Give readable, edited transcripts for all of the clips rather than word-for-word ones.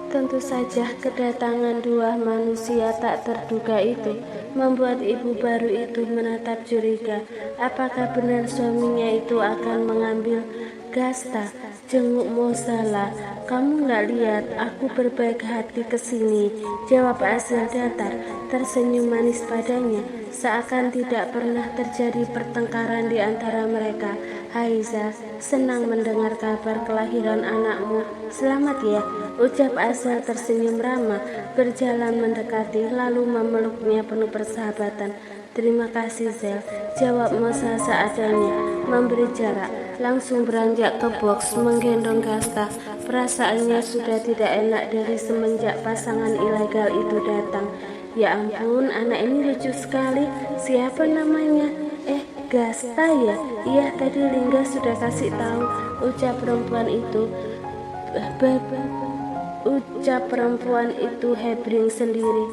Tentu saja kedatangan dua manusia tak terduga itu membuat ibu baru itu menatap curiga. Apakah benar suaminya itu akan mengambil Gasta? Jenguk Mozala. Kamu nggak lihat aku berbaik hati kesini? Jawab Azel datar, tersenyum manis padanya, seakan tidak pernah terjadi pertengkaran di antara mereka. Haiza, senang mendengar kabar kelahiran anakmu. Selamat ya, ucap Azel tersenyum ramah, berjalan mendekati lalu memeluknya penuh persahabatan. Terima kasih Zel, jawab Mosa seadanya, memberi jarak, langsung beranjak ke box menggendong Gasta. Perasaannya sudah tidak enak dari semenjak pasangan ilegal itu datang. Ya ampun, anak ini lucu sekali. Siapa namanya? Gasta ya? Iya, tadi Lingga sudah kasih tahu, ucap perempuan itu. Ucap perempuan itu hebring sendiri.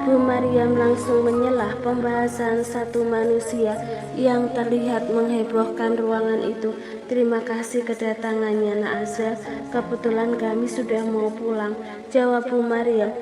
Bu Mariam langsung menyelah pembahasan satu manusia yang terlihat menghebohkan ruangan itu. Terima kasih kedatangannya, Nak Azel. Kebetulan kami sudah mau pulang, jawab Bu Mariam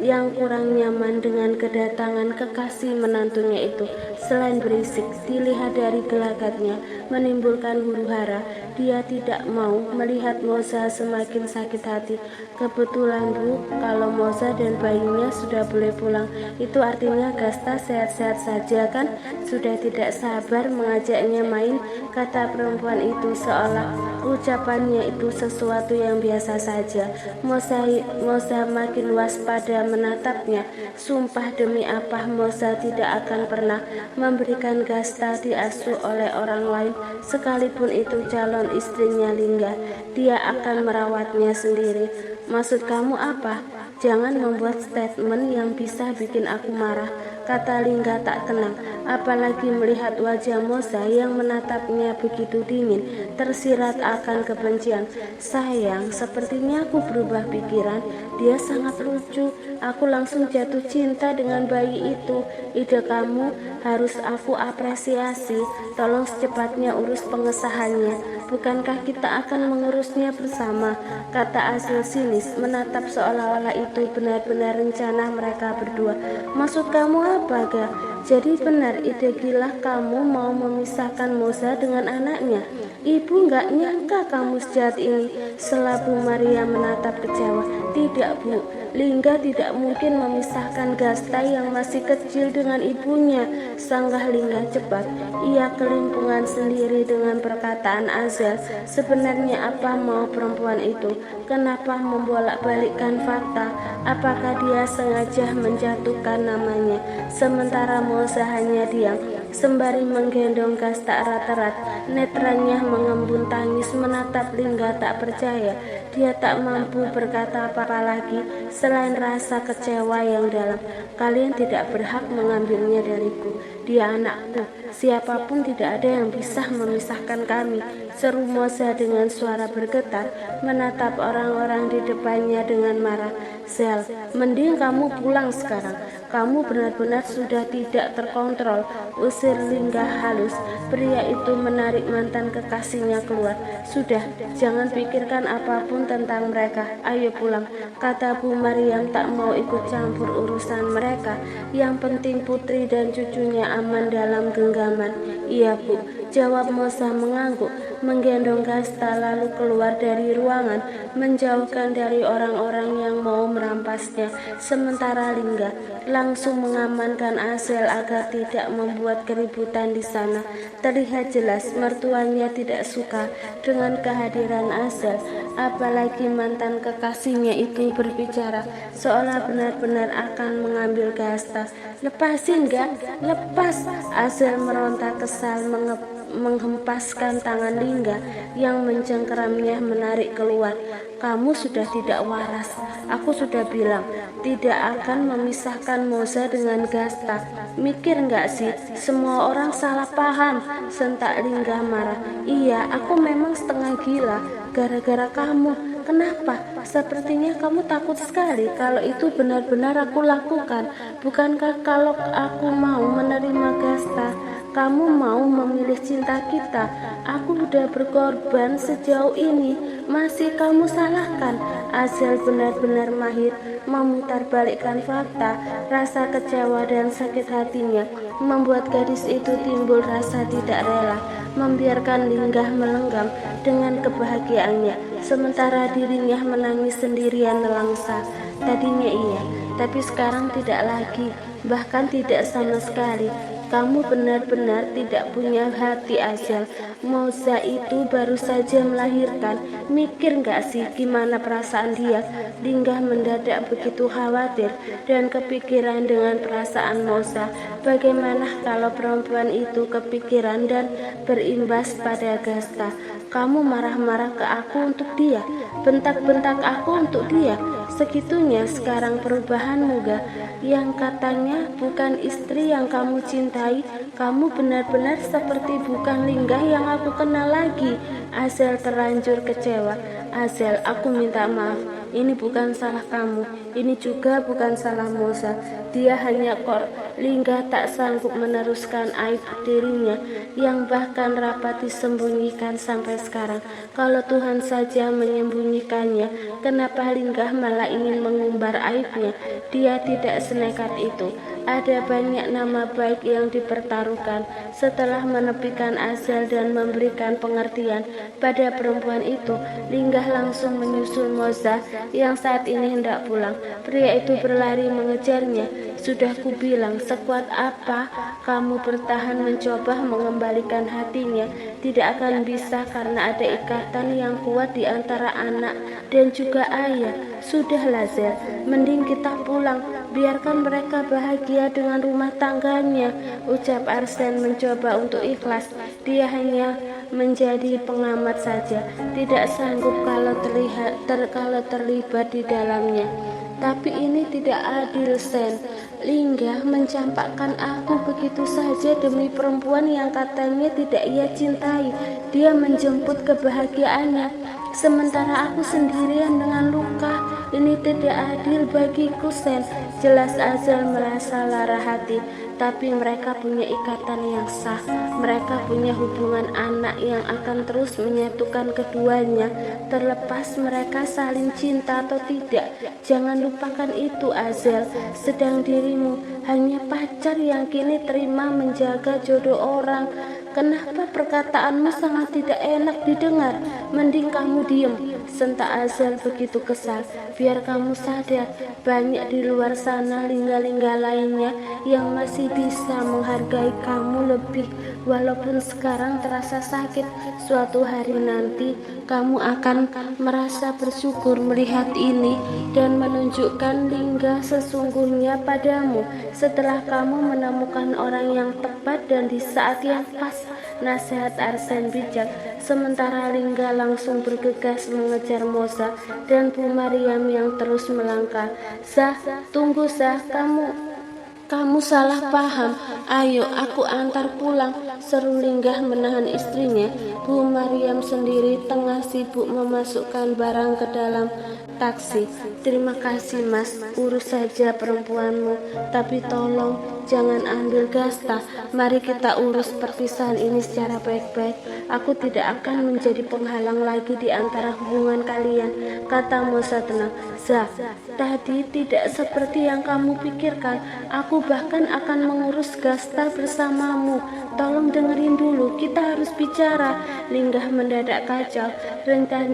yang kurang nyaman dengan kedatangan kekasih menantunya itu. Selain berisik, dilihat dari gelagatnya menimbulkan huru-hara. Dia tidak mau melihat Moza semakin sakit hati. Kebetulan Bu, kalau Moza dan bayinya sudah boleh pulang, itu artinya Gasta sehat-sehat saja kan? Sudah tidak sabar mengajaknya main, kata perempuan itu seolah ucapannya itu sesuatu yang biasa saja. Moza makin waspada menatapnya. Sumpah demi apa Moza tidak akan pernah memberikan Gasta diasuh oleh orang lain, sekalipun itu calon istrinya Lingga. Dia akan merawatnya sendiri. Maksud kamu apa? Jangan membuat statement yang bisa bikin aku marah, kata Lingga tak tenang, apalagi melihat wajah Moza yang menatapnya begitu dingin, tersirat akan kebencian. Sayang, sepertinya aku berubah pikiran. Dia sangat lucu. Aku langsung jatuh cinta dengan bayi itu. Ide kamu harus aku apresiasi. Tolong secepatnya urus pengesahannya. Bukankah kita akan mengurusnya bersama? Kata Azel sinis, menatap seolah-olah itu benar-benar rencana mereka berdua. Maksud kamu apa, Ga? Jadi benar ide gila kamu mau memisahkan Moza dengan anaknya? Ibu nggak nyangka kamu sejahat ini. Selabu Maria menatap kecewa. Tidak Bu, Lingga tidak mungkin memisahkan Gasta yang masih kecil dengan ibunya, sanggah Lingga cepat. Ia kelimpungan sendiri dengan perkataan Azel. Sebenarnya apa mau perempuan itu? Kenapa membolak-balikkan fakta? Apakah dia sengaja menjatuhkan namanya, sementara Moza hanya diam sembari menggendong Gasta erat-erat. Netranya mengembun tangis menatap Lingga tak percaya. Dia tak mampu berkata apa-apa lagi selain rasa kecewa yang dalam. Kalian tidak berhak mengambilnya dariku. Dia anakku. Siapapun tidak ada yang bisa memisahkan kami, seru Moza dengan suara bergetar, menatap orang-orang di depannya dengan marah. Zel, mending kamu pulang sekarang. Kamu benar-benar sudah tidak terkontrol, usir Lingga halus. Pria itu menarik mantan kekasihnya keluar. Sudah, jangan pikirkan apapun tentang mereka. Ayo pulang, kata Bu Mariam tak mau ikut campur urusan mereka. Yang penting putri dan cucunya aman dalam genggaman. Iya Bu, jawab Moza mengangguk, menggendong Gasta lalu keluar dari ruangan, menjauhkan dari orang-orang yang mau merampasnya. Sementara Lingga langsung mengamankan Azel agar tidak membuat keributan di sana. Terlihat jelas mertuanya tidak suka dengan kehadiran Azel, apalagi mantan kekasihnya itu berbicara seolah benar-benar akan mengambil Gasta. Lepasin gak? Lepas! Azel meronta kesal menghempaskan tangan Lingga yang mencengkeramnya menarik keluar. Kamu sudah tidak waras. Aku sudah bilang tidak akan memisahkan Moza dengan Gasta. Mikir nggak sih? Semua orang salah paham, sentak Lingga marah. Iya, aku memang setengah gila gara-gara kamu. Kenapa? Sepertinya kamu takut sekali kalau itu benar-benar aku lakukan. Bukankah kalau aku mau menerima Gasta, kamu mau memilih cinta kita. Aku udah berkorban sejauh ini, masih kamu salahkan. Azel benar-benar mahir memutarbalikkan fakta. Rasa kecewa dan sakit hatinya membuat gadis itu timbul rasa tidak rela, membiarkan Linggah melenggam dengan kebahagiaannya, sementara dirinya menangis sendirian nelangsa. Tadinya iya, tapi sekarang tidak lagi, bahkan tidak sama sekali. Kamu benar-benar tidak punya hati, Azel. Moza itu baru saja melahirkan. Mikir gak sih gimana perasaan dia? Linggah mendadak begitu khawatir dan kepikiran dengan perasaan Moza. Bagaimana kalau perempuan itu kepikiran dan berimbas pada Gasta? Kamu marah-marah ke aku untuk dia, bentak-bentak aku untuk dia. Segitunya sekarang perubahanmu gak? Yang katanya bukan istri yang kamu cintai, kamu benar-benar seperti bukan Linggah yang aku kenal lagi. Azel terlanjur kecewa. Azel, aku minta maaf. Ini bukan salah kamu, ini juga bukan salah Moza. Dia hanya Linggah tak sanggup meneruskan aib dirinya yang bahkan rapat disembunyikan sampai sekarang. Kalau Tuhan saja menyembunyikannya, kenapa Linggah malah ingin mengumbar aibnya? Dia tidak senekat itu. Ada banyak nama baik yang dipertaruhkan. Setelah menepikan Azel dan memberikan pengertian pada perempuan itu, Linggah langsung menyusul Moza yang saat ini hendak pulang. Pria itu berlari mengejarnya. Sudah kubilang, sekuat apa kamu bertahan mencoba mengembalikan hatinya? Tidak akan bisa karena ada ikatan yang kuat di antara anak dan juga ayah. Sudahlah Zel, mending kita pulang. Biarkan mereka bahagia dengan rumah tangganya, ucap Arsen mencoba untuk ikhlas. Dia hanya menjadi pengamat saja, tidak sanggup kalau terlibat di dalamnya. Tapi ini tidak adil, Sen. Linggah mencampakkan aku begitu saja demi perempuan yang katanya tidak ia cintai. Dia menjemput kebahagiaannya, sementara aku sendirian dengan luka. Ini tidak adil bagiku, Sen. Jelas Azel merasa lara hati, tapi mereka punya ikatan yang sah. Mereka punya hubungan anak yang akan terus menyatukan keduanya, terlepas mereka saling cinta atau tidak. Jangan lupakan itu, Azel. Sedang dirimu hanya pacar yang kini terima menjaga jodoh orang. Kenapa perkataanmu sangat tidak enak didengar? Mending kamu diem, sentak Azel begitu kesal. Biar kamu sadar, banyak di luar sana lingga-lingga lainnya yang masih bisa menghargai kamu lebih. Walaupun sekarang terasa sakit, suatu hari nanti kamu akan merasa bersyukur melihat ini dan menunjukkan Lingga sesungguhnya padamu setelah kamu menemukan orang yang tepat dan di saat yang pas. Nasihat Arsen bijak. Sementara Lingga langsung bergegas mengejar Moza dan Bu Mariam yang terus melangkah. Zah, tunggu Zah, kamu salah paham. Ayo aku antar pulang, seru Linggah menahan istrinya. Bu Mariam sendiri tengah sibuk memasukkan barang ke dalam taksi. Terima kasih Mas, urus saja perempuanmu, tapi tolong jangan ambil Gasta. Mari kita urus perpisahan ini secara baik-baik. Aku tidak akan menjadi penghalang lagi di antara hubungan kalian, kata Moza tenang. Zah, tadi tidak seperti yang kamu pikirkan. Aku bahkan akan mengurus Gasta bersamamu. Tolong dengerin dulu, kita harus bicara. Linggah mendadak kacau.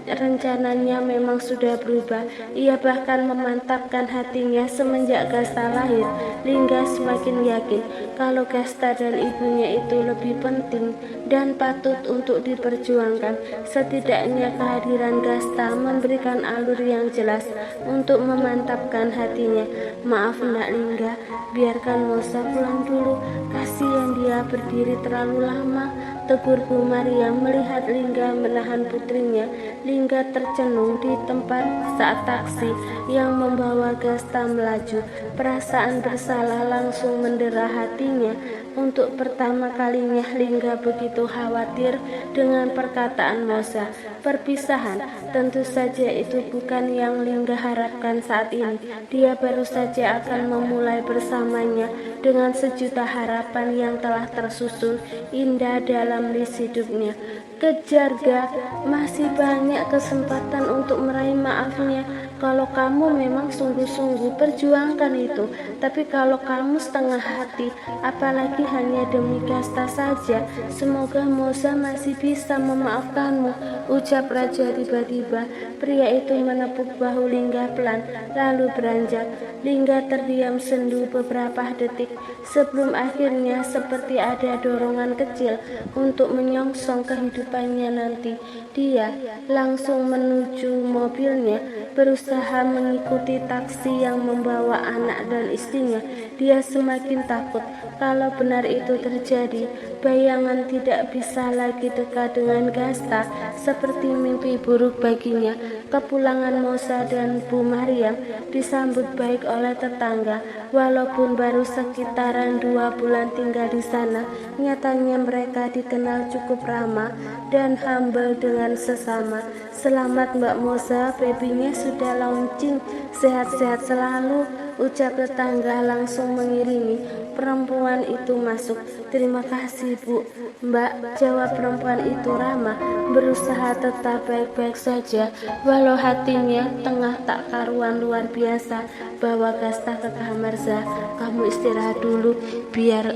Rencananya memang sudah berubah. Ia bahkan memantapkan hatinya semenjak Gasta lahir. Linggah semakin yakin kalau Gasta dan ibunya itu lebih penting dan patut untuk diperjuangkan. Setidaknya kehadiran Gasta memberikan alur yang jelas untuk memantapkan hatinya. Maaf Nak Linggah, biarkan Moza pulang dulu. Kasihan dia berdiri terlalu lama. tegur Bu Maryam melihat Lingga menahan putrinya. Lingga tercenung di tempat saat taksi yang membawa Gasta melaju. Perasaan bersalah langsung mendera hatinya. Untuk pertama kalinya Lingga begitu khawatir dengan perkataan Moza. Perpisahan tentu saja itu bukan yang Lingga harapkan saat ini. Dia baru saja akan memulai bersamanya dengan sejuta harapan yang telah tersusun indah dalam list hidupnya. Kejar Ga, masih banyak kesempatan untuk meraih maafnya. Kalau kamu memang sungguh-sungguh perjuangkan itu, tapi kalau kamu setengah hati, apalagi hanya demi Gasta saja, semoga Moza masih bisa memaafkanmu, ucap Raja tiba-tiba. Pria itu menepuk bahu Lingga pelan, lalu beranjak. Lingga terdiam sendu beberapa detik sebelum akhirnya seperti ada dorongan kecil untuk menyongsong kehidupannya nanti. Dia langsung menuju mobilnya, berusaha mengikuti taksi yang membawa anak dan istrinya. Dia semakin takut kalau benar itu terjadi. Bayangan tidak bisa lagi dekat dengan Gasta, seperti mimpi buruk baginya. Kepulangan Moza dan Bu Maryam disambut baik oleh tetangga. Walaupun baru sekitaran 2 bulan tinggal di sana, nyatanya mereka dikenal cukup ramah dan humble dengan sesama. Selamat Mbak Moza, babynya sudah launching, sehat-sehat selalu, ucap tetangga langsung mengiringi perempuan itu masuk. Terima kasih Bu. Mbak, jawab perempuan itu ramah, berusaha tetap baik-baik saja, walau hatinya tengah tak karuan luar biasa. Bawa Gasta ke kamar Za, kamu istirahat dulu, biar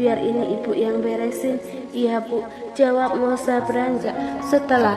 ini ibu yang beresin. Iya Bu, jawab Moza beranjak. Setelah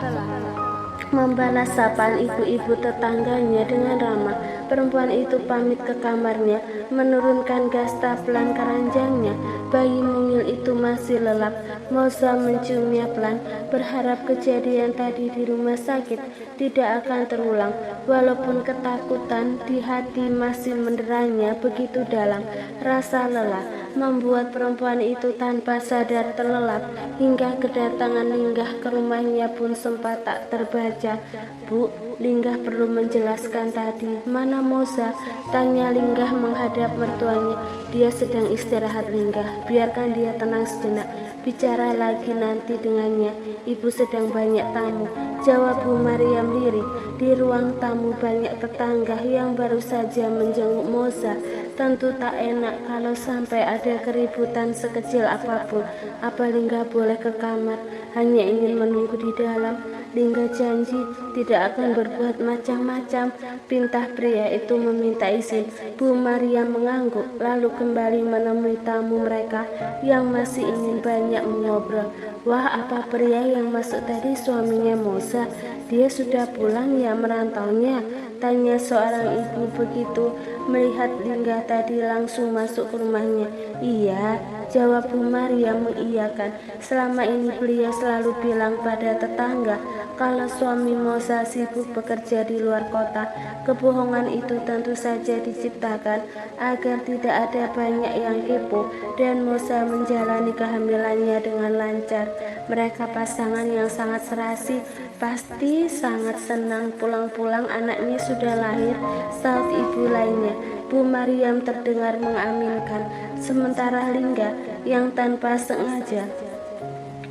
membalas sapaan ibu-ibu tetangganya dengan ramah, perempuan itu pamit ke kamarnya, menurunkan Gasta pelan keranjangnya. Bayi mungil itu masih lelap. Moza menciumnya pelan, berharap kejadian tadi di rumah sakit tidak akan terulang. Walaupun ketakutan di hati masih menderanya begitu dalam, rasa lelah membuat perempuan itu tanpa sadar terlelap, hingga kedatangan Lingga ke rumahnya pun sempat tak terbaca. Bu, Lingga perlu menjelaskan tadi. Mana Moza? Tanya Lingga menghadap mertuanya. Dia sedang istirahat Lingga, biarkan dia tenang sejenak, bicara lagi nanti dengannya. Ibu sedang banyak tamu, jawab Bu Maryam lirik. Di ruang tamu banyak tetangga yang baru saja menjenguk Moza. Tentu tak enak kalau sampai ada keributan sekecil apapun. Apa Lingga boleh ke kamar? Hanya ingin menunggu di dalam. Lingga janji tidak akan berbuat macam-macam. Pintah pria itu meminta izin. Bu Maryam mengangguk, lalu kembali menemui tamu mereka yang masih ingin banyak mengobrol. Wah, apa pria yang masuk tadi suaminya Moza? Dia sudah pulang ya merantaunya? Tanya seorang ibu begitu melihat Lingga tadi langsung masuk ke rumahnya. Iya, jawab Bu Maryam mengiyakan. Selama ini beliau selalu bilang pada tetangga kalau suami Moza sibuk bekerja di luar kota. Kebohongan itu tentu saja diciptakan agar tidak ada banyak yang kepo dan Moza menjalani kehamilannya dengan lancar. Mereka pasangan yang sangat serasi, pasti sangat senang pulang-pulang anaknya sudah lahir, saut ibu lainnya. Bu Maryam terdengar mengaminkan, sementara Lingga yang tanpa sengaja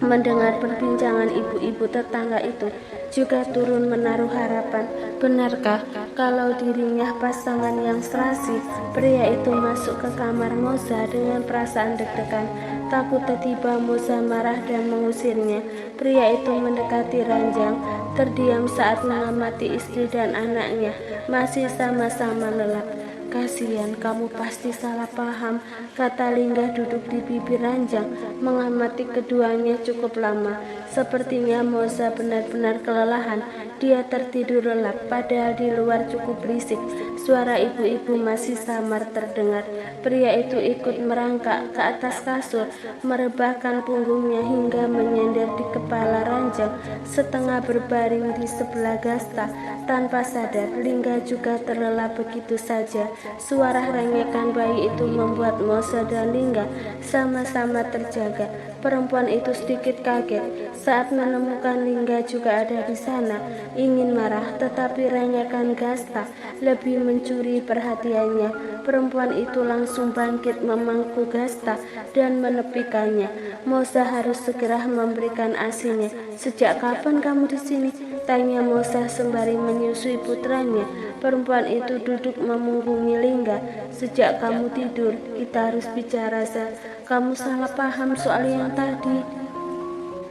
mendengar perbincangan ibu-ibu tetangga itu juga turun menaruh harapan. Benarkah kalau dirinya pasangan yang serasi? Pria itu masuk ke kamar Moza dengan perasaan deg-degan, takut tiba-tiba Moza marah dan mengusirnya. Pria itu mendekati ranjang, terdiam saat mengamati istri dan anaknya masih sama-sama lelap. Kasihan, kamu pasti salah paham, kata Lingga duduk di bibir ranjang, mengamati keduanya cukup lama. Sepertinya Moza benar-benar kelelahan. Dia tertidur lelap, padahal di luar cukup berisik. Suara ibu-ibu masih samar terdengar. Pria itu ikut merangkak ke atas kasur, merebahkan punggungnya hingga menyender di kepala ranjang, setengah berbaring di sebelah Gasta. Tanpa sadar, Lingga juga terlelap begitu saja. Suara rengekan bayi itu membuat Moza dan Lingga sama-sama terjaga. Perempuan itu sedikit kaget saat menemukan Lingga juga ada di sana. Ingin marah, tetapi rengakan Gasta lebih mencuri perhatiannya. Perempuan itu langsung bangkit memangku Gasta dan menepikannya. Mosa harus segera memberikan asinya. Sejak kapan kamu di sini? Tanya Mosa sembari menyusui putranya. Perempuan itu duduk memunggungi Lingga. Sejak kamu tidur, kita harus bicara, Sa. Kamu salah paham soal yang tadi,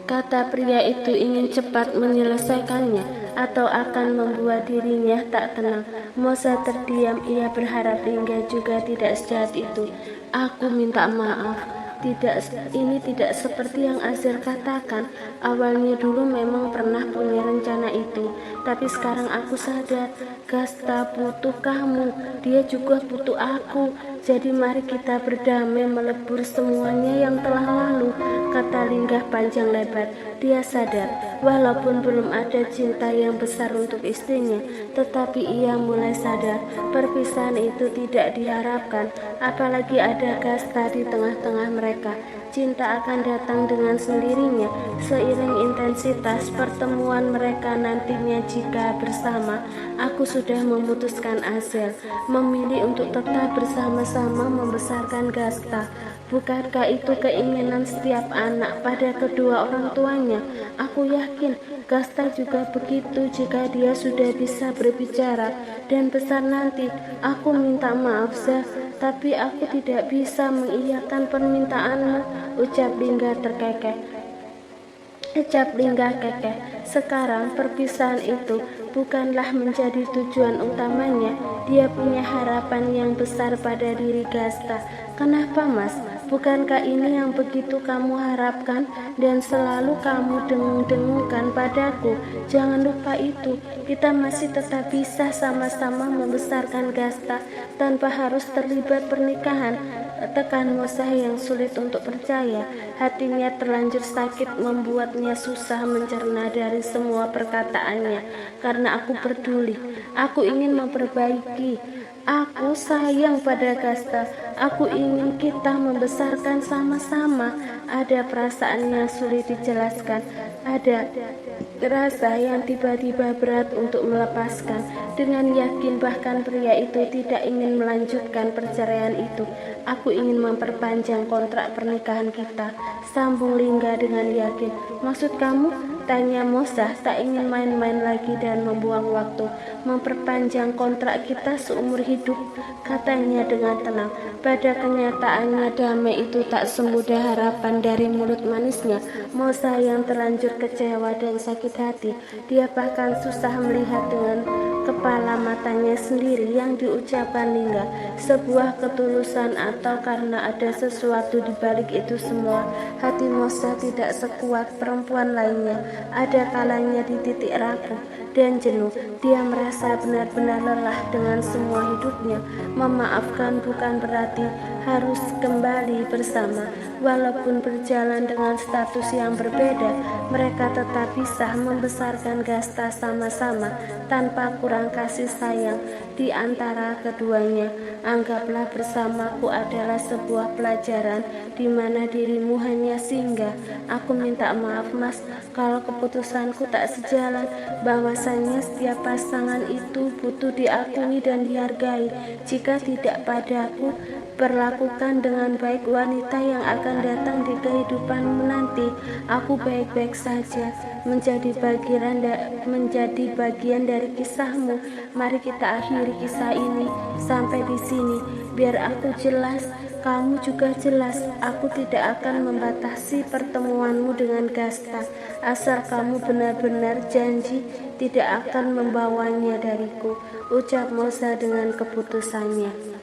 kata pria itu ingin cepat menyelesaikannya atau akan membuat dirinya tak tenang. Mosa terdiam, ia berharap Lingga juga tidak sejahat itu. Aku minta maaf. Ini tidak seperti yang Azel katakan. Awalnya dulu memang pernah punya rencana itu, tapi sekarang aku sadar Gasta butuh kamu, dia juga butuh aku. Jadi mari kita berdamai melebur semuanya yang telah lalu, kata Lingga panjang lebar. Dia sadar, walaupun belum ada cinta yang besar untuk istrinya, tetapi ia mulai sadar perpisahan itu tidak diharapkan, apalagi ada Gasta di tengah-tengah mereka. Cinta akan datang dengan sendirinya seiring intensitas pertemuan mereka nantinya. Jika bersama, aku sudah memutuskan Azel memilih untuk tetap bersama-sama membesarkan Gasta. Bukankah itu keinginan setiap anak pada kedua orang tuanya? Aku yakin Gasta juga begitu jika dia sudah bisa berbicara dan besar nanti. Aku minta maaf, Zah, tapi aku tidak bisa mengiyakan permintaanmu, ucap Lingga kekeh. Sekarang perpisahan itu bukanlah menjadi tujuan utamanya. Dia punya harapan yang besar pada diri Gasta. Kenapa, Mas? Bukankah ini yang begitu kamu harapkan dan selalu kamu dengung-dengungkan padaku? Jangan lupa itu. Kita masih tetap bisa sama-sama membesarkan Gasta tanpa harus terlibat pernikahan. Tekan Mosa yang sulit untuk percaya. Hatinya terlanjur sakit membuatnya susah mencerna dari semua perkataannya. Karena aku peduli, aku ingin memperbaiki, aku sayang pada Gasta, aku ingin kita membesarkan sama-sama. Ada perasaan yang sulit dijelaskan, ada rasa yang tiba-tiba berat untuk melepaskan. Dengan yakin bahkan pria itu tidak ingin melanjutkan perceraian itu. Aku ingin memperpanjang kontrak pernikahan kita, sambung Lingga dengan yakin. Maksud kamu? Tanya Mosa, tak ingin main-main lagi dan membuang waktu. Memperpanjang kontrak kita seumur hidup, katanya dengan tenang. Pada kenyataannya damai itu tak semudah harapan dari mulut manisnya. Mosa yang terlanjur kecewa dan sakit hati. Dia bahkan susah melihat dengan kepala matanya sendiri yang diucapkan Lingga. Sebuah ketulusan atau karena ada sesuatu di balik itu semua. Hati Mosa tidak sekuat perempuan lainnya. Ada kalanya di titik rapuh dan jenuh. Dia merasa benar-benar lelah dengan semua hidupnya. Memaafkan bukan berarti harus kembali bersama. Walaupun berjalan dengan status yang berbeda, mereka tetap bisa membesarkan Gasta sama-sama tanpa kurang kasih sayang di antara keduanya. Anggaplah bersamaku adalah sebuah pelajaran di mana dirimu hanya singgah. Aku minta maaf, Mas, kalau keputusanku tak sejalan. Bahwasanya setiap pasangan itu butuh diakui dan dihargai. Jika tidak padaku, perlakukan dengan baik wanita yang akan datang di kehidupanmu nanti. Aku baik-baik saja, menjadi bagian dari kisahmu. Mari kita akhiri kisah ini sampai di sini. Biar aku jelas, kamu juga jelas. Aku tidak akan membatasi pertemuanmu dengan Gasta, asal kamu benar-benar janji tidak akan membawanya dariku, ucap Mosa dengan keputusannya.